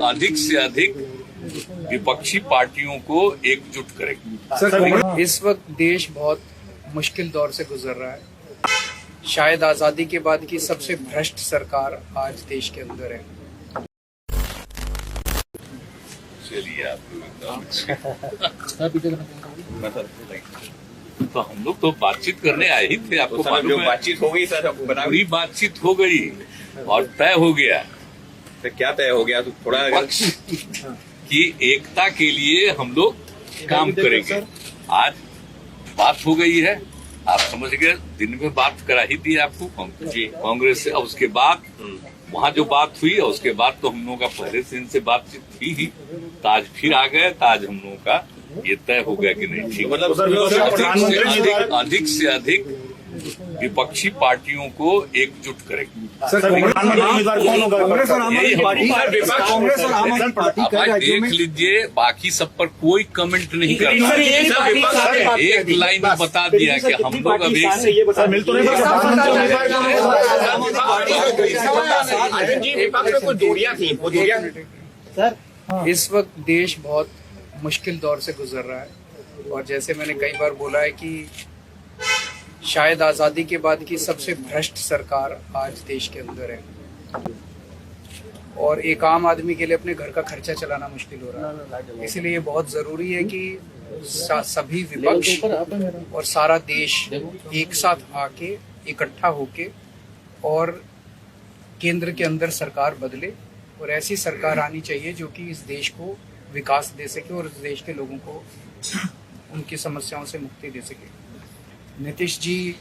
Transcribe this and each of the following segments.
अधिक से अधिक विपक्षी पार्टियों को एकजुट करेगी। इस वक्त देश बहुत मुश्किल दौर से गुजर रहा है। शायद आजादी के बाद की सबसे भ्रष्ट सरकार आज देश के अंदर है। चलिए आप तो हम लोग तो बातचीत करने आए ही थे, आपको मालूम है। बातचीत हो गई सर, पूरी बातचीत हो गई और तय हो गया। तो क्या तय हो गया? तो थोड़ा पक्ष की एकता के लिए हम लोग काम करेंगे। आज बात हो गई है, आप समझ गए। दिन में बात करा ही दी आपको कांग्रेस से, और उसके बाद वहाँ जो बात हुई और उसके बाद तो हम लोगों का पहले से इनसे बातचीत थी ही। तो आज फिर आ गए, तो आज हम लोगों का ये तय हो गया कि नहीं ठीक, मतलब अधिक से अधिक विपक्षी पार्टियों को एकजुट करेगी। आप देख लीजिए, बाकी सब पर कोई कमेंट नहीं करता। एक लाइन में बता दिया कि हम लोग अभी इस वक्त देश बहुत मुश्किल दौर से गुजर रहा है और जैसे मैंने कई बार बोला है कि शायद आजादी के बाद की सबसे भ्रष्ट सरकार आज देश के अंदर है और एक आम आदमी के लिए अपने घर का खर्चा चलाना मुश्किल हो रहा है। इसलिए बहुत जरूरी है कि सभी विपक्ष और सारा देश एक साथ आके इकट्ठा होके और केंद्र के अंदर सरकार बदले और ऐसी सरकार आनी चाहिए जो कि इस देश को विकास दे सके और इस देश के लोगों को उनकी समस्याओं से मुक्ति दे सके। नीतीश जी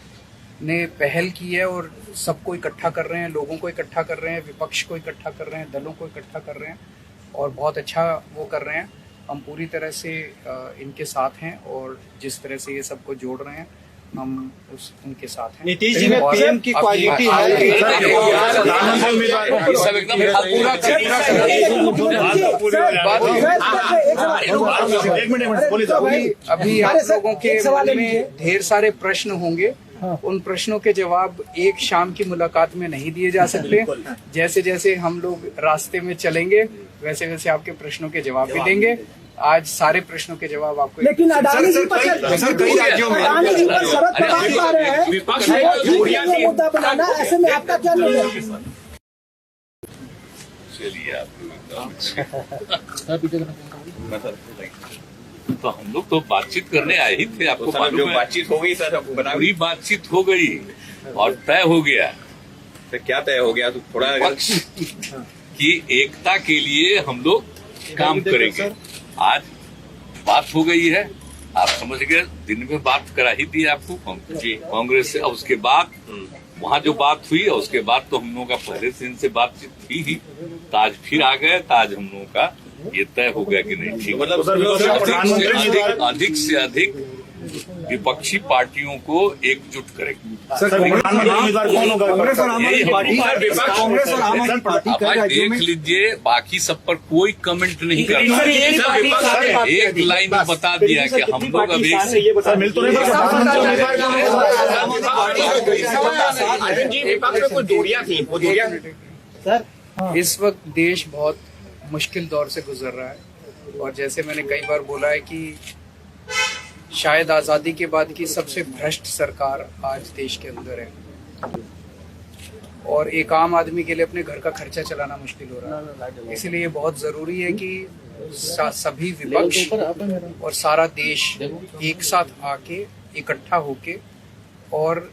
ने पहल की है और सबको इकट्ठा कर रहे हैं, लोगों को इकट्ठा कर रहे हैं, विपक्ष को इकट्ठा कर रहे हैं, दलों को इकट्ठा कर रहे हैं और बहुत अच्छा वो कर रहे हैं। हम पूरी तरह से इनके साथ हैं और जिस तरह से ये सबको जोड़ रहे हैं हम उनके साथ हैं। नीतीश जी में पीएम की क्वालिटी अभी आप लोगों के मन में ढेर सारे प्रश्न होंगे, उन प्रश्नों के जवाब एक शाम की मुलाकात में नहीं दिए जा सकते। जैसे जैसे हम लोग रास्ते में चलेंगे वैसे वैसे आपके प्रश्नों के जवाब भी देंगे। आज सारे प्रश्नों के जवाब आपको, लेकिन अडानी जी पर कई राज्यों में अडानी जी पर शरत बता रहे हैं विपक्ष मुद्दा बनाना, ऐसे में आपका क्या निर्णय है? चलिए आप तो हम लोग तो बातचीत करने आए ही थे, आपको मालूम है। बातचीत हो गई सर, पूरी बातचीत हो गई और तय हो गया। तो क्या तय हो गया? तो थोड़ा पक्ष की एकता के लिए हम लोग काम करेंगे। आज बात हो गई है, आप समझ गए। दिन में बात करा ही दी आपको कांग्रेस से, और उसके बाद वहाँ जो बात हुई और उसके बाद तो हम लोगों का पहले से इनसे बातचीत थी ही। तो आज फिर आ गए, तो आज हम लोगों का ये तय हो गया कि नहीं ठीक, मतलब अधिक से अधिक विपक्षी पार्टियों को एकजुट करेगी। आप देख लीजिए, बाकी सब पर कोई कमेंट नहीं करता। एक लाइन में बता दिया कि हम लोग अभी इस वक्त देश बहुत मुश्किल दौर से गुजर रहा है और जैसे मैंने कई बार बोला है कि शायद आजादी के बाद की सबसे भ्रष्ट सरकार आज देश के अंदर है और एक आम आदमी के लिए अपने घर का खर्चा चलाना मुश्किल हो रहा है। इसलिए बहुत जरूरी है कि सभी विपक्ष और सारा देश एक साथ आके इकट्ठा होके और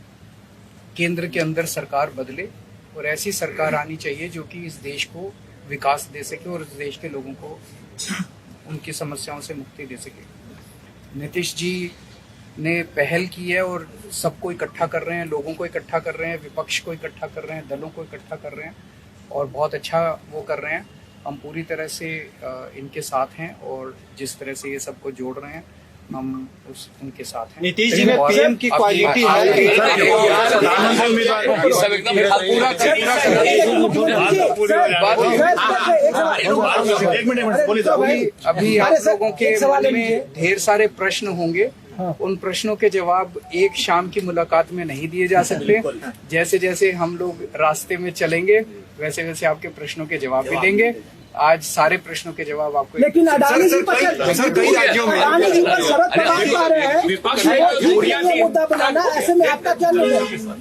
केंद्र के अंदर सरकार बदले और ऐसी सरकार आनी चाहिए जो कि इस देश को विकास दे सके और इस देश के लोगों को उनकी समस्याओं से मुक्ति दे सके। नीतीश जी ने पहल की है और सबको इकट्ठा कर रहे हैं, लोगों को इकट्ठा कर रहे हैं, विपक्ष को इकट्ठा कर रहे हैं, दलों को इकट्ठा कर रहे हैं और बहुत अच्छा वो कर रहे हैं। हम पूरी तरह से इनके साथ हैं और जिस तरह से ये सबको जोड़ रहे हैं हम उनके साथ हैं। नीतीश जी में पीएम की क्वालिटी अभी आप लोगों के मन में ढेर सारे प्रश्न होंगे, उन प्रश्नों के जवाब एक शाम की मुलाकात में नहीं दिए जा सकते। जैसे जैसे हम लोग रास्ते में चलेंगे वैसे वैसे आपके प्रश्नों के जवाब भी देंगे। आज सारे प्रश्नों के जवाब आपको लेकिन अडानी जी पर कई राज्यों में अडानी जी पर शरद पवार कह रहे हैं विपक्ष मुद्दा बनाना, ऐसे में आपका क्या निर्णय?